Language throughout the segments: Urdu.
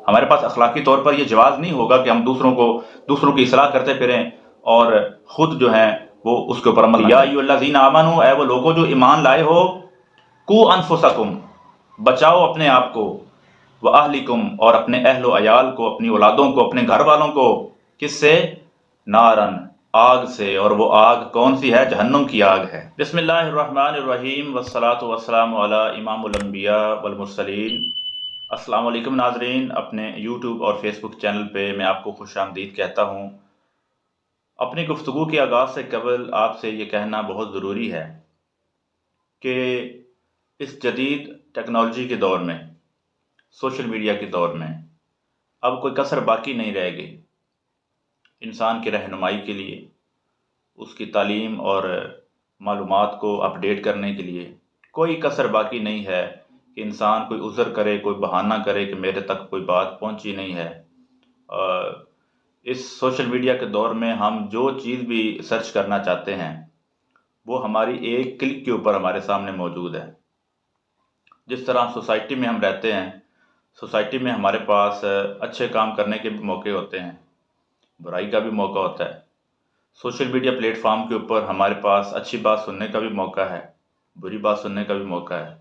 ہمارے پاس اخلاقی طور پر یہ جواز نہیں ہوگا کہ ہم دوسروں کی اصلاح کرتے پھریں اور خود جو ہیں وہ اس کے اوپر عمل نہ کریں۔ یا ایھا الذین آمنوا، اے وہ لوگوں جو ایمان لائے ہو، قوا انفسکم، بچاؤ اپنے آپ کو، واہلکم، اور اپنے اہل و عیال کو، اپنی اولادوں کو، اپنے گھر والوں کو، کس سے؟ نارن، آگ سے، اور وہ آگ کون سی ہے؟ جہنم کی آگ ہے۔ بسم اللہ الرحمن الرحیم، والصلاة والسلام علی امام الانبیاء والمرسلین۔ السلام علیکم ناظرین، اپنے یوٹیوب اور فیس بک چینل پہ میں آپ کو خوش آمدید کہتا ہوں۔ اپنی گفتگو کے آغاز سے قبل آپ سے یہ کہنا بہت ضروری ہے کہ اس جدید ٹیکنالوجی کے دور میں، سوشل میڈیا کے دور میں، اب کوئی کسر باقی نہیں رہے گی انسان کی رہنمائی کے لیے، اس کی تعلیم اور معلومات کو اپڈیٹ کرنے کے لیے کوئی کسر باقی نہیں ہے کہ انسان کوئی عذر کرے، کوئی بہانہ کرے کہ میرے تک کوئی بات پہنچی نہیں ہے۔ اس سوشل میڈیا کے دور میں ہم جو چیز بھی سرچ کرنا چاہتے ہیں وہ ہماری ایک کلک کے اوپر ہمارے سامنے موجود ہے۔ جس طرح سوسائٹی میں ہم رہتے ہیں، سوسائٹی میں ہمارے پاس اچھے کام کرنے کے بھی موقع ہوتے ہیں، برائی کا بھی موقع ہوتا ہے۔ سوشل میڈیا پلیٹ فارم کے اوپر ہمارے پاس اچھی بات سننے کا بھی موقع ہے، بری بات سننے کا بھی موقع ہے،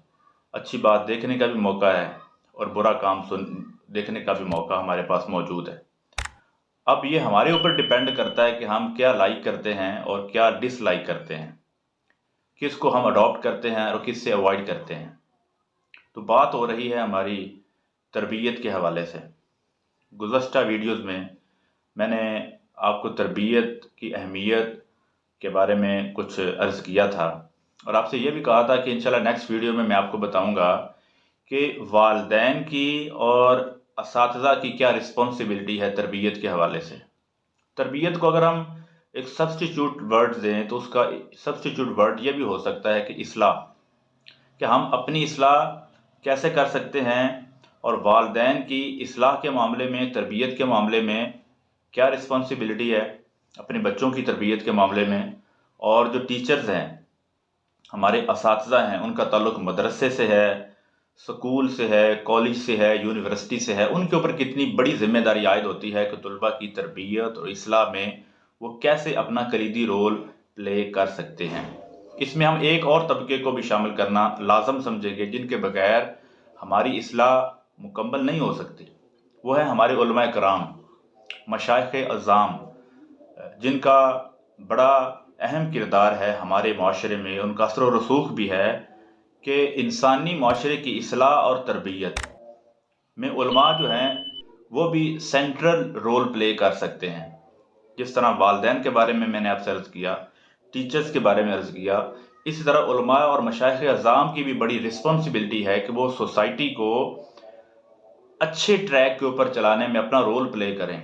اچھی بات دیکھنے کا بھی موقع ہے، اور برا کام دیکھنے کا بھی موقع ہمارے پاس موجود ہے۔ اب یہ ہمارے اوپر ڈیپینڈ کرتا ہے کہ ہم کیا لائک کرتے ہیں اور کیا ڈس لائک کرتے ہیں، کس کو ہم اڈاپٹ کرتے ہیں اور کس سے اوائڈ کرتے ہیں۔ تو بات ہو رہی ہے ہماری تربیت کے حوالے سے۔ گزشتہ ویڈیوز میں نے آپ کو تربیت کی اہمیت کے بارے میں کچھ عرض کیا تھا، اور آپ سے یہ بھی کہا تھا کہ انشاءاللہ نیکسٹ ویڈیو میں آپ کو بتاؤں گا کہ والدین کی اور اساتذہ کی کیا رسپانسبلٹی ہے تربیت کے حوالے سے۔ تربیت کو اگر ہم ایک سبسٹیچیوٹ ورڈ دیں تو اس کا سبسٹیچیوٹ ورڈ یہ بھی ہو سکتا ہے کہ اصلاح، کہ ہم اپنی اصلاح کیسے کر سکتے ہیں، اور والدین کی اصلاح کے معاملے میں، تربیت کے معاملے میں کیا رسپانسبلٹی ہے اپنے بچوں کی تربیت کے معاملے میں، اور جو ٹیچرز ہیں، ہمارے اساتذہ ہیں، ان کا تعلق مدرسے سے ہے، سکول سے ہے، کالج سے ہے، یونیورسٹی سے ہے، ان کے اوپر کتنی بڑی ذمہ داری عائد ہوتی ہے کہ طلباء کی تربیت اور اصلاح میں وہ کیسے اپنا کلیدی رول پلے کر سکتے ہیں۔ اس میں ہم ایک اور طبقے کو بھی شامل کرنا لازم سمجھیں گے جن کے بغیر ہماری اصلاح مکمل نہیں ہو سکتی۔ وہ ہے ہمارے علماء کرام، مشائخ اعظام، جن کا بڑا اہم کردار ہے ہمارے معاشرے میں، ان کا اثر و رسوخ بھی ہے کہ انسانی معاشرے کی اصلاح اور تربیت میں علماء جو ہیں وہ بھی سینٹرل رول پلے کر سکتے ہیں۔ جس طرح والدین کے بارے میں نے آپ سے عرض کیا، ٹیچرز کے بارے میں عرض کیا، اسی طرح علماء اور مشائخ اعظام کی بھی بڑی رسپانسبلٹی ہے کہ وہ سوسائٹی کو اچھے ٹریک کے اوپر چلانے میں اپنا رول پلے کریں،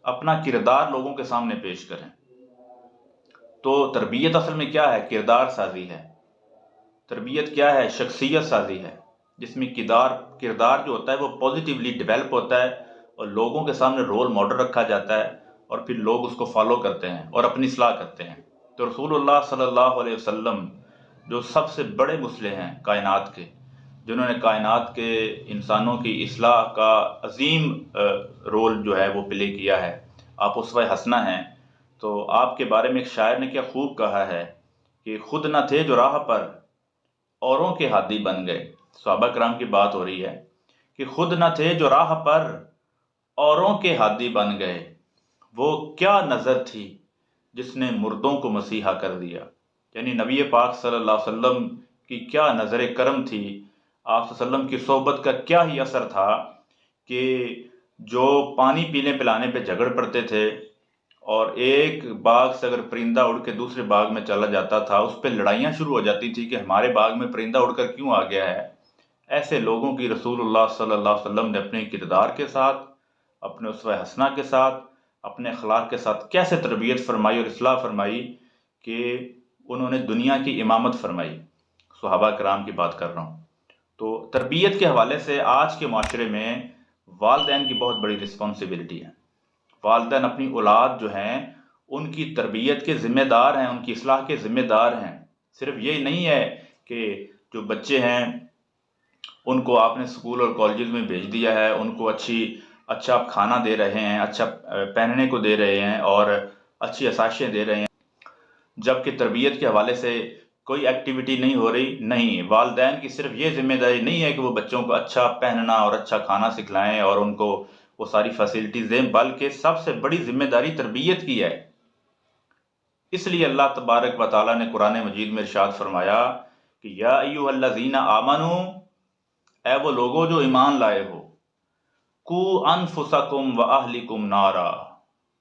اپنا کردار لوگوں کے سامنے پیش کریں۔ تو تربیت اصل میں کیا ہے؟ کردار سازی ہے۔ تربیت کیا ہے؟ شخصیت سازی ہے، جس میں کردار جو ہوتا ہے وہ پازیٹیولی ڈیولپ ہوتا ہے اور لوگوں کے سامنے رول ماڈل رکھا جاتا ہے، اور پھر لوگ اس کو فالو کرتے ہیں اور اپنی اصلاح کرتے ہیں۔ تو رسول اللہ صلی اللہ علیہ وسلم جو سب سے بڑے مصلح ہیں کائنات کے، جنہوں نے کائنات کے انسانوں کی اصلاح کا عظیم رول جو ہے وہ پلے کیا ہے، آپ اسوہ حسنہ ہیں۔ تو آپ کے بارے میں ایک شاعر نے کیا خوب کہا ہے کہ خود نہ تھے جو راہ پر اوروں کے ہادی بن گئے۔ صحابہ کرام کی بات ہو رہی ہے کہ خود نہ تھے جو راہ پر اوروں کے ہادی بن گئے، وہ کیا نظر تھی جس نے مردوں کو مسیحا کر دیا۔ یعنی نبی پاک صلی اللہ علیہ وسلم کی کیا نظر کرم تھی، آپ صلی اللہ علیہ وسلم کی صحبت کا کیا ہی اثر تھا کہ جو پانی پینے پلانے پہ جھگڑ پڑتے تھے، اور ایک باغ سے اگر پرندہ اڑ کے دوسرے باغ میں چلا جاتا تھا، اس پہ لڑائیاں شروع ہو جاتی تھی کہ ہمارے باغ میں پرندہ اڑ کر کیوں آ گیا ہے۔ ایسے لوگوں کی رسول اللہ صلی اللہ علیہ وسلم نے اپنے کردار کے ساتھ، اپنے اسوہ حسنہ کے ساتھ، اپنے اخلاق کے ساتھ کیسے تربیت فرمائی اور اصلاح فرمائی کہ انہوں نے دنیا کی امامت فرمائی۔ صحابہ کرام کی بات کر رہا ہوں۔ تو تربیت کے حوالے سے آج کے معاشرے میں والدین کی بہت بڑی رسپانسبلٹی ہے۔ والدین اپنی اولاد جو ہیں ان کی تربیت کے ذمہ دار ہیں، ان کی اصلاح کے ذمہ دار ہیں۔ صرف یہ نہیں ہے کہ جو بچے ہیں ان کو آپ نے اسکول اور کالجز میں بھیج دیا ہے، ان کو اچھا آپ کھانا دے رہے ہیں، اچھا پہننے کو دے رہے ہیں اور اچھی آسائشیں دے رہے ہیں، جبکہ تربیت کے حوالے سے کوئی ایکٹیویٹی نہیں ہو رہی. نہیں، والدین کی صرف یہ ذمہ داری نہیں ہے کہ وہ بچوں کو اچھا پہننا اور اچھا کھانا سکھلائیں اور ان کو وہ ساری فیسلٹیز دیں، بلکہ سب سے بڑی ذمہ داری تربیت کی ہے. اس لیے اللہ تبارک و تعالیٰ نے قرآن مجید میں ارشاد فرمایا کہ یا ایھا الذین آمنو، اے وہ لوگوں جو ایمان لائے ہو، قوا انفسکم و اہلکم نارا.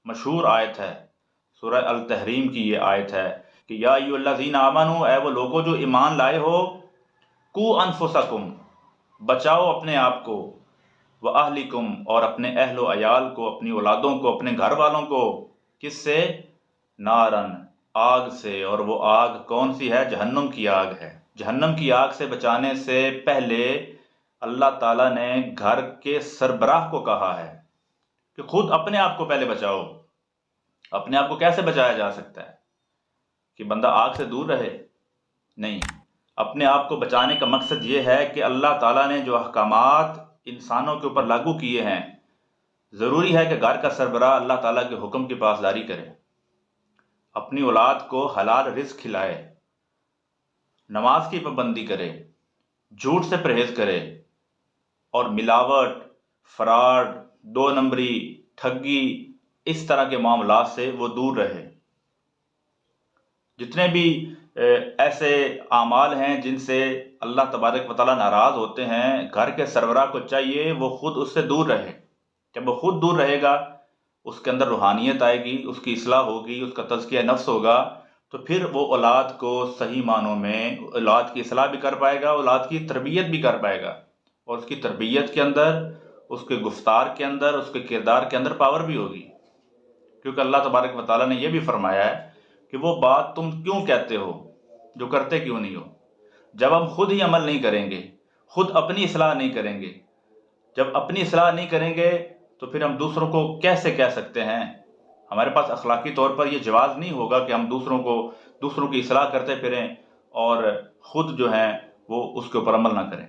مشہور آیت ہے، سورہ التحریم کی یہ آیت ہے کہ یا ایھا الذین آمنو، اے وہ لوگوں جو ایمان لائے ہو، قوا انفسکم، بچاؤ اپنے آپ کو، و اہلکم، اور اپنے اہل و عیال کو، اپنی اولادوں کو، اپنے گھر والوں کو، کس سے؟ نارن، آگ سے. اور وہ آگ کون سی ہے؟ جہنم کی آگ ہے. جہنم کی آگ سے بچانے سے پہلے اللہ تعالیٰ نے گھر کے سربراہ کو کہا ہے کہ خود اپنے آپ کو پہلے بچاؤ. اپنے آپ کو کیسے بچایا جا سکتا ہے؟ کہ بندہ آگ سے دور رہے؟ نہیں، اپنے آپ کو بچانے کا مقصد یہ ہے کہ اللہ تعالیٰ نے جو احکامات انسانوں کے اوپر لاگو کیے ہیں، ضروری ہے کہ گھر کا سربراہ اللہ تعالیٰ کے حکم کی پاسداری کرے، اپنی اولاد کو حلال رزق کھلائے، نماز کی پابندی کرے، جھوٹ سے پرہیز کرے، اور ملاوٹ، فراڈ، دو نمبری، ٹھگی، اس طرح کے معاملات سے وہ دور رہے. جتنے بھی ایسے اعمال ہیں جن سے اللہ تبارک و تعالیٰ ناراض ہوتے ہیں، گھر کے سربراہ کو چاہیے وہ خود اس سے دور رہے. جب وہ خود دور رہے گا، اس کے اندر روحانیت آئے گی، اس کی اصلاح ہوگی، اس کا تزکیہ نفس ہوگا، تو پھر وہ اولاد کو صحیح معنوں میں اولاد کی اصلاح بھی کر پائے گا، اولاد کی تربیت بھی کر پائے گا، اور اس کی تربیت کے اندر، اس کے گفتار کے اندر، اس کے کردار کے اندر پاور بھی ہوگی. کیونکہ اللہ تبارک و تعالیٰ نے یہ بھی فرمایا ہے کہ وہ بات تم کیوں کہتے ہو جو کرتے کیوں نہیں ہو. جب ہم خود ہی عمل نہیں کریں گے، خود اپنی اصلاح نہیں کریں گے، جب اپنی اصلاح نہیں کریں گے تو پھر ہم دوسروں کو کیسے کہہ سکتے ہیں؟ ہمارے پاس اخلاقی طور پر یہ جواز نہیں ہوگا کہ ہم دوسروں کی اصلاح کرتے پھریں اور خود جو ہیں وہ اس کے اوپر عمل نہ کریں.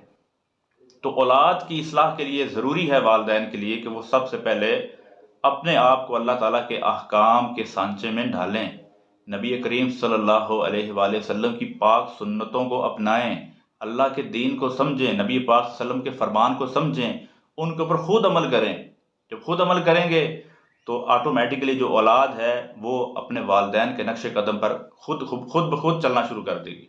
تو اولاد کی اصلاح کے لیے ضروری ہے والدین کے لیے کہ وہ سب سے پہلے اپنے آپ کو اللہ تعالیٰ کے احکام کے سانچے میں ڈھالیں، نبی کریم صلی اللہ علیہ وآلہ وسلم کی پاک سنتوں کو اپنائیں، اللہ کے دین کو سمجھیں، نبی پاک صلی اللہ علیہ وسلم کے فرمان کو سمجھیں، ان کے اوپر خود عمل کریں. جب خود عمل کریں گے تو آٹومیٹکلی جو اولاد ہے وہ اپنے والدین کے نقش قدم پر خود بخود چلنا شروع کر دے گی.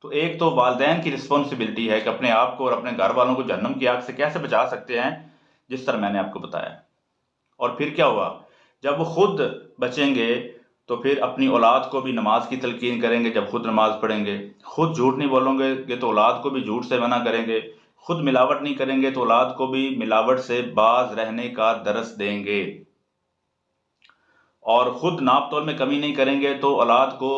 تو ایک تو والدین کی رسپانسبلٹی ہے کہ اپنے آپ کو اور اپنے گھر والوں کو جہنم کی آگ سے کیسے بچا سکتے ہیں، جس طرح میں نے آپ کو بتایا. اور پھر کیا ہوا؟ جب وہ خود بچیں گے تو پھر اپنی اولاد کو بھی نماز کی تلقین کریں گے. جب خود نماز پڑھیں گے، خود جھوٹ نہیں بولیں گے تو اولاد کو بھی جھوٹ سے منع کریں گے، خود ملاوٹ نہیں کریں گے تو اولاد کو بھی ملاوٹ سے باز رہنے کا درس دیں گے، اور خود ناپ تول میں کمی نہیں کریں گے تو اولاد کو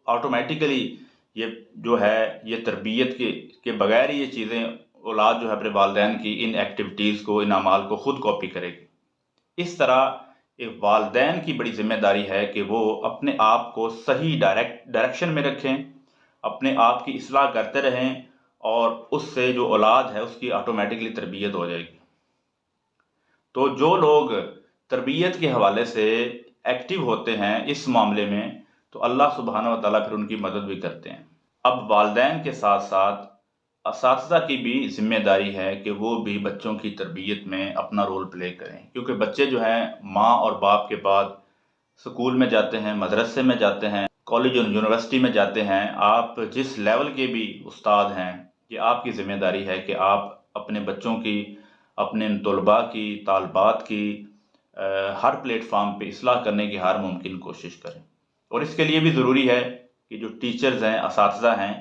آٹومیٹیکلی یہ جو ہے یہ تربیت کے بغیر یہ چیزیں اولاد جو ہے اپنے والدین کی ان ایکٹیویٹیز کو، ان اعمال کو خود کاپی کرے گی. اس طرح ایک والدین کی بڑی ذمہ داری ہے کہ وہ اپنے آپ کو صحیح ڈائریکشن میں رکھیں، اپنے آپ کی اصلاح کرتے رہیں، اور اس سے جو اولاد ہے اس کی آٹومیٹکلی تربیت ہو جائے گی. تو جو لوگ تربیت کے حوالے سے ایکٹیو ہوتے ہیں اس معاملے میں، تو اللہ سبحانہ و تعالیٰ پھر ان کی مدد بھی کرتے ہیں. اب والدین کے ساتھ ساتھ اساتذہ کی بھی ذمہ داری ہے کہ وہ بھی بچوں کی تربیت میں اپنا رول پلے کریں، کیونکہ بچے جو ہیں ماں اور باپ کے بعد سکول میں جاتے ہیں، مدرسے میں جاتے ہیں، کالج اور یونیورسٹی میں جاتے ہیں. آپ جس لیول کے بھی استاد ہیں، یہ آپ کی ذمہ داری ہے کہ آپ اپنے بچوں کی، اپنے طلباء کی، طالبات کی ہر پلیٹ فارم پہ اصلاح کرنے کی ہر ممکن کوشش کریں. اور اس کے لیے بھی ضروری ہے کہ جو ٹیچرز ہیں، اساتذہ ہیں،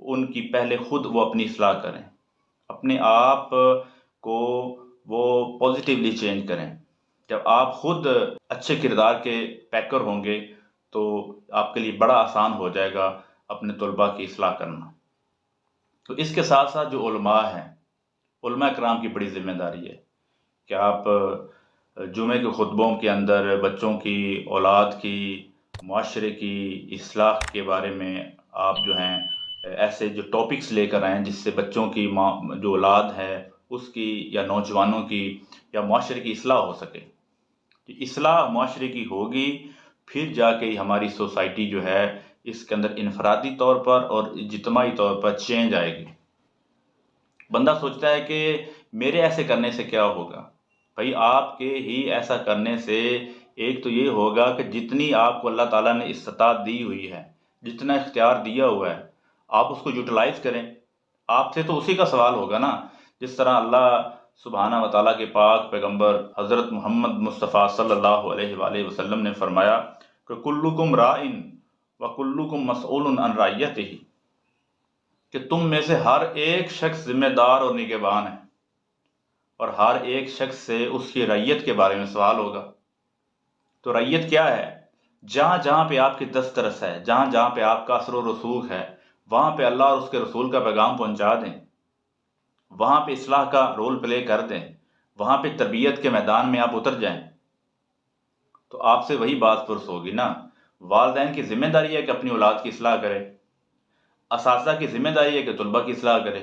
ان کی پہلے خود وہ اپنی اصلاح کریں، اپنے آپ کو وہ پازیٹیولی چینج کریں. جب آپ خود اچھے کردار کے پیکر ہوں گے تو آپ کے لیے بڑا آسان ہو جائے گا اپنے طلباء کی اصلاح کرنا. تو اس کے ساتھ ساتھ جو علماء ہیں، علماء کرام کی بڑی ذمہ داری ہے کہ آپ جمعے کے خطبوں کے اندر بچوں کی، اولاد کی، معاشرے کی اصلاح کے بارے میں آپ جو ہیں ایسے جو ٹاپکس لے کر آئیں جس سے بچوں کی جو اولاد ہے اس کی یا نوجوانوں کی یا معاشرے کی اصلاح ہو سکے. اصلاح معاشرے کی ہوگی پھر جا کے ہماری سوسائٹی جو ہے اس کے اندر انفرادی طور پر اور اجتماعی طور پر چینج آئے گی. بندہ سوچتا ہے کہ میرے ایسے کرنے سے کیا ہوگا. بھائی آپ کے ہی ایسا کرنے سے ایک تو یہ ہوگا کہ جتنی آپ کو اللہ تعالیٰ نے استطاعت دی ہوئی ہے، جتنا اختیار دیا ہوا ہے، آپ اس کو یوٹیلائز کریں. آپ سے تو اسی کا سوال ہوگا نا. جس طرح اللہ سبحانہ و تعالیٰ کے پاک پیغمبر حضرت محمد مصطفیٰ صلی اللہ علیہ وآلہ وسلم نے فرمایا کہ کلکم رائن و کلکم مسئول عن رعیتہ، کہ تم میں سے ہر ایک شخص ذمہ دار اور نگہبان ہے اور ہر ایک شخص سے اس کی رعیت کے بارے میں سوال ہوگا. تو رعیت کیا ہے؟ جہاں جہاں پہ آپ کی دسترس ہے، جہاں جہاں پہ آپ کا اثر و رسوخ ہے، وہاں پہ اللہ اور اس کے رسول کا پیغام پہنچا دیں، وہاں پہ اصلاح کا رول پلے کر دیں، وہاں پہ تربیت کے میدان میں آپ اتر جائیں. تو آپ سے وہی بات پرس ہوگی نا. والدین کی ذمہ داری ہے کہ اپنی اولاد کی اصلاح کرے، اساتذہ کی ذمہ داری ہے کہ طلباء کی اصلاح کرے،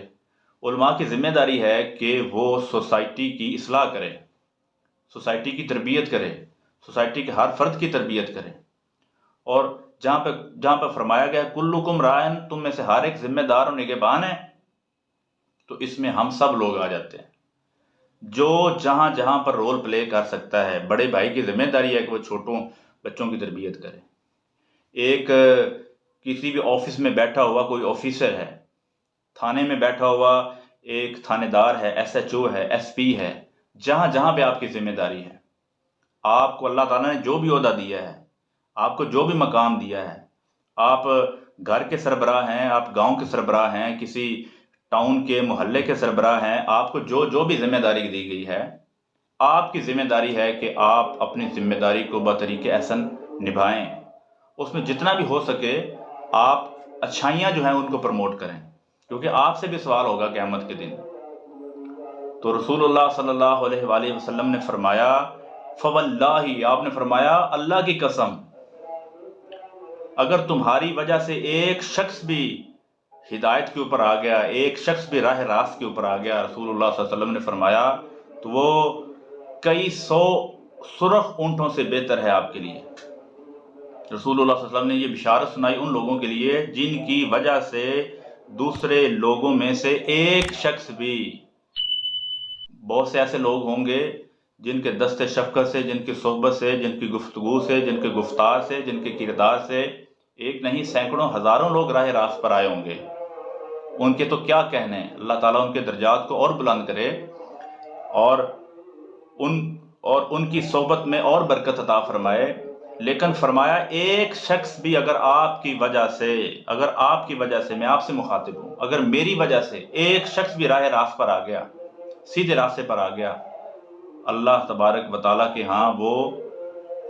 علماء کی ذمہ داری ہے کہ وہ سوسائٹی کی اصلاح کرے، سوسائٹی کی تربیت کرے، سوسائٹی کے ہر فرد کی تربیت کرے. اور جہاں پہ فرمایا گیا کلکم رائن، تم میں سے ہر ایک ذمہ دار اور نگہبان ہے، تو اس میں ہم سب لوگ آ جاتے ہیں. جو جہاں جہاں پر رول پلے کر سکتا ہے، بڑے بھائی کی ذمہ داری ہے کہ وہ چھوٹوں بچوں کی تربیت کرے. ایک کسی بھی آفس میں بیٹھا ہوا کوئی آفیسر ہے، تھانے میں بیٹھا ہوا ایک تھانے دار ہے، ایس ایچ او ہے، ایس پی ہے، جہاں جہاں پہ آپ کی ذمہ داری ہے، آپ کو اللہ تعالیٰ نے جو بھی عہدہ دیا ہے، آپ کو جو بھی مقام دیا ہے، آپ گھر کے سربراہ ہیں، آپ گاؤں کے سربراہ ہیں، کسی ٹاؤن کے محلے کے سربراہ ہیں، آپ کو جو بھی ذمہ داری دی گئی ہے، آپ کی ذمہ داری ہے کہ آپ اپنی ذمہ داری کو بطریق احسن نبھائیں. اس میں جتنا بھی ہو سکے آپ اچھائیاں جو ہیں ان کو پروموٹ کریں، کیونکہ آپ سے بھی سوال ہوگا قیامت کے دن. تو رسول اللہ صلی اللہ علیہ وآلہ وسلم نے فرمایا فواللہ، آپ نے فرمایا اللہ کی قسم، اگر تمہاری وجہ سے ایک شخص بھی ہدایت کے اوپر آ گیا، ایک شخص بھی راہ راست کے اوپر آ گیا، رسول اللہ صلی اللہ علیہ وسلم نے فرمایا تو وہ کئی سو سرخ اونٹوں سے بہتر ہے آپ کے لیے. رسول اللہ صلی اللہ علیہ وسلم نے یہ بشارت سنائی ان لوگوں کے لیے جن کی وجہ سے دوسرے لوگوں میں سے ایک شخص بھی، بہت سے ایسے لوگ ہوں گے جن کے دست شفقت سے، جن کی صحبت سے، جن کی گفتگو سے، جن کے گفتار سے، جن کے کردار سے ایک نہیں سینکڑوں ہزاروں لوگ راہ راست پر آئے ہوں گے. ان کے تو کیا کہنے، اللہ تعالیٰ ان کے درجات کو اور بلند کرے اور ان کی صحبت میں اور برکت عطا فرمائے. لیکن فرمایا ایک شخص بھی اگر آپ کی وجہ سے میں آپ سے مخاطب ہوں، اگر میری وجہ سے ایک شخص بھی راہ راست پر آ گیا، سیدھے راستے پر آ گیا، اللہ تبارک و تعالیٰ کے ہاں وہ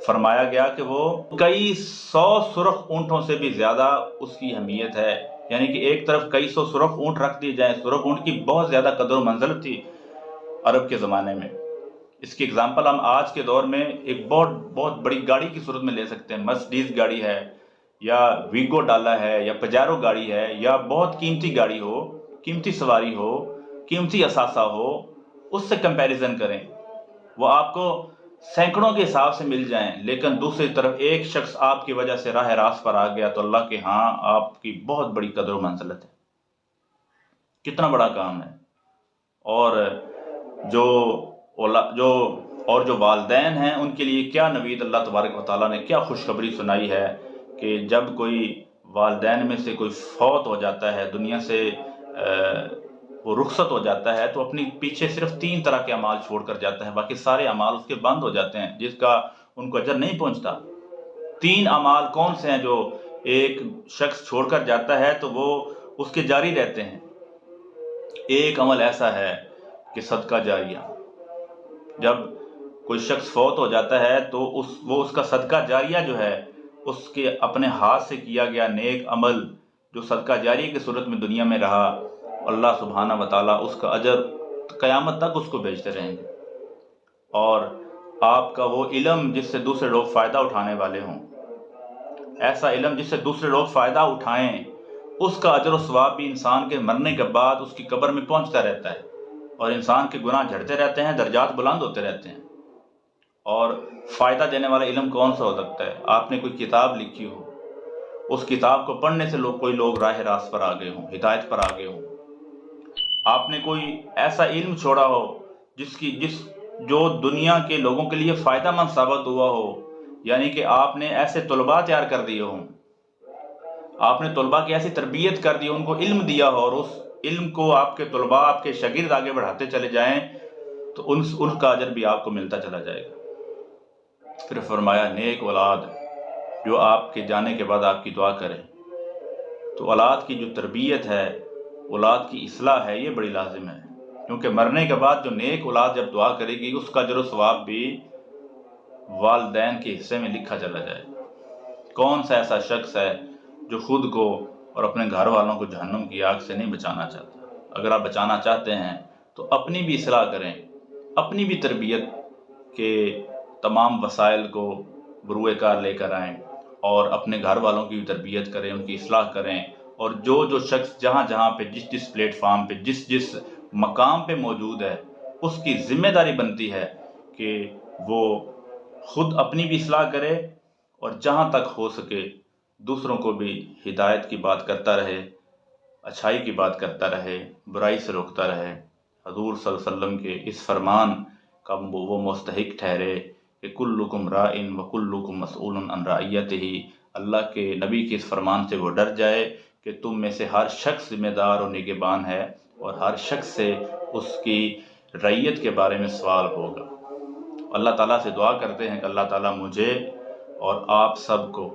فرمایا گیا کہ وہ کئی سو سرخ اونٹوں سے بھی زیادہ اس کی اہمیت ہے. یعنی کہ ایک طرف کئی سو سرخ اونٹ رکھ دی جائیں. سرخ اونٹ کی بہت زیادہ قدر و منزلت تھی عرب کے زمانے میں. اس کی اگزامپل ہم آج کے دور میں ایک بہت بڑی گاڑی کی صورت میں لے سکتے ہیں. مرسڈیز گاڑی ہے یا ویگو ڈالا ہے یا پجیرو گاڑی ہے یا بہت قیمتی گاڑی ہو، قیمتی سواری ہو، قیمتی اثاثہ ہو، اس سے کمپیریزن کریں، وہ آپ کو سینکڑوں کے حساب سے مل جائیں، لیکن دوسری طرف ایک شخص آپ کی وجہ سے راہ راست پر آ گیا تو اللہ کے ہاں آپ کی بہت بڑی قدر و منزلت ہے. کتنا بڑا کام ہے. اور جو والدین ہیں ان کے لیے کیا نوید اللہ تبارک و تعالیٰ نے کیا خوشخبری سنائی ہے کہ جب کوئی والدین میں سے کوئی فوت ہو جاتا ہے، دنیا سے وہ رخصت ہو جاتا ہے، تو اپنی پیچھے صرف 3 طرح کے اعمال چھوڑ کر جاتا ہے، باقی سارے اعمال اس کے بند ہو جاتے ہیں جس کا ان کو اجر نہیں پہنچتا. 3 اعمال کون سے ہیں جو ایک شخص چھوڑ کر جاتا ہے تو وہ اس کے جاری رہتے ہیں؟ ایک عمل ایسا ہے کہ صدقہ جاریہ. جب کوئی شخص فوت ہو جاتا ہے تو وہ اس کا صدقہ جاریہ جو ہے، اس کے اپنے ہاتھ سے کیا گیا نیک عمل جو صدقہ جاریہ کی صورت میں دنیا میں رہا، اللہ سبحانہ و تعالیٰ اس کا اجر قیامت تک اس کو بھیجتے رہیں گے. اور آپ کا وہ علم جس سے دوسرے لوگ فائدہ اٹھانے والے ہوں، ایسا علم جس سے دوسرے لوگ فائدہ اٹھائیں، اس کا اجر و ثواب بھی انسان کے مرنے کے بعد اس کی قبر میں پہنچتا رہتا ہے، اور انسان کے گناہ جھڑتے رہتے ہیں، درجات بلند ہوتے رہتے ہیں۔ اور فائدہ دینے والا علم کون سا ہو سکتا ہے؟ آپ نے کوئی کتاب لکھی ہو، اس کتاب کو پڑھنے سے کوئی لوگ راہ راست پر آگے ہوں، ہدایت پر آگے ہوں۔ آپ نے کوئی ایسا علم چھوڑا ہو جو دنیا کے لوگوں کے لیے فائدہ مند ثابت ہوا ہو، یعنی کہ آپ نے ایسے طلباء تیار کر دیے ہوں، آپ نے طلباء کی ایسی تربیت کر دی، ان کو علم دیا ہو، اور اس علم کو آپ کے طلباء، آپ کے شاگرد آگے بڑھاتے چلے جائیں، تو ان کا اجر بھی آپ کو ملتا چلا جائے گا۔ پھر فرمایا نیک اولاد جو آپ کے جانے کے بعد آپ کی دعا کرے۔ تو اولاد کی جو تربیت ہے، اولاد کی اصلاح ہے، یہ بڑی لازم ہے، کیونکہ مرنے کے بعد جو نیک اولاد جب دعا کرے گی، اس کا اجر و ثواب بھی والدین کے حصے میں لکھا چلا جائے گا۔ کون سا ایسا شخص ہے جو خود کو اور اپنے گھر والوں کو جہنم کی آگ سے نہیں بچانا چاہتا؟ اگر آپ بچانا چاہتے ہیں تو اپنی بھی اصلاح کریں، اپنی بھی تربیت کے تمام وسائل کو بروئے کار لے کر آئیں، اور اپنے گھر والوں کی بھی تربیت کریں، ان کی اصلاح کریں، اور جو شخص جہاں پہ جس پلیٹ فارم پہ جس مقام پہ موجود ہے، اس کی ذمہ داری بنتی ہے کہ وہ خود اپنی بھی اصلاح کرے، اور جہاں تک ہو سکے دوسروں کو بھی ہدایت کی بات کرتا رہے، اچھائی کی بات کرتا رہے، برائی سے روکتا رہے۔ حضور صلی اللہ علیہ وسلم کے اس فرمان کا وہ مستحق ٹھہرے کہ کلکم راعٍ وکلکم مسئول عن رعیتہ۔ اللہ کے نبی کے اس فرمان سے وہ ڈر جائے کہ تم میں سے ہر شخص ذمہ دار اور نگہبان ہے، اور ہر شخص سے اس کی رعیت کے بارے میں سوال ہوگا۔ اللہ تعالیٰ سے دعا کرتے ہیں کہ اللہ تعالیٰ مجھے اور آپ سب کو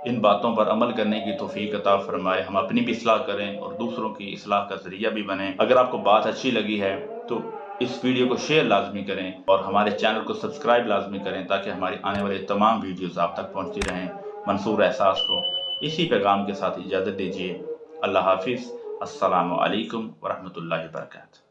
ان باتوں پر عمل کرنے کی توفیق عطا فرمائے، ہم اپنی بھی اصلاح کریں اور دوسروں کی اصلاح کا ذریعہ بھی بنیں۔ اگر آپ کو بات اچھی لگی ہے تو اس ویڈیو کو شیئر لازمی کریں، اور ہمارے چینل کو سبسکرائب لازمی کریں، تاکہ ہماری آنے والے تمام ویڈیوز آپ تک پہنچتی رہیں۔ منصور احساس کو اسی پیغام کے ساتھ اجازت دیجیے۔ اللہ حافظ۔ السلام علیکم ورحمۃ اللہ وبرکاتہ۔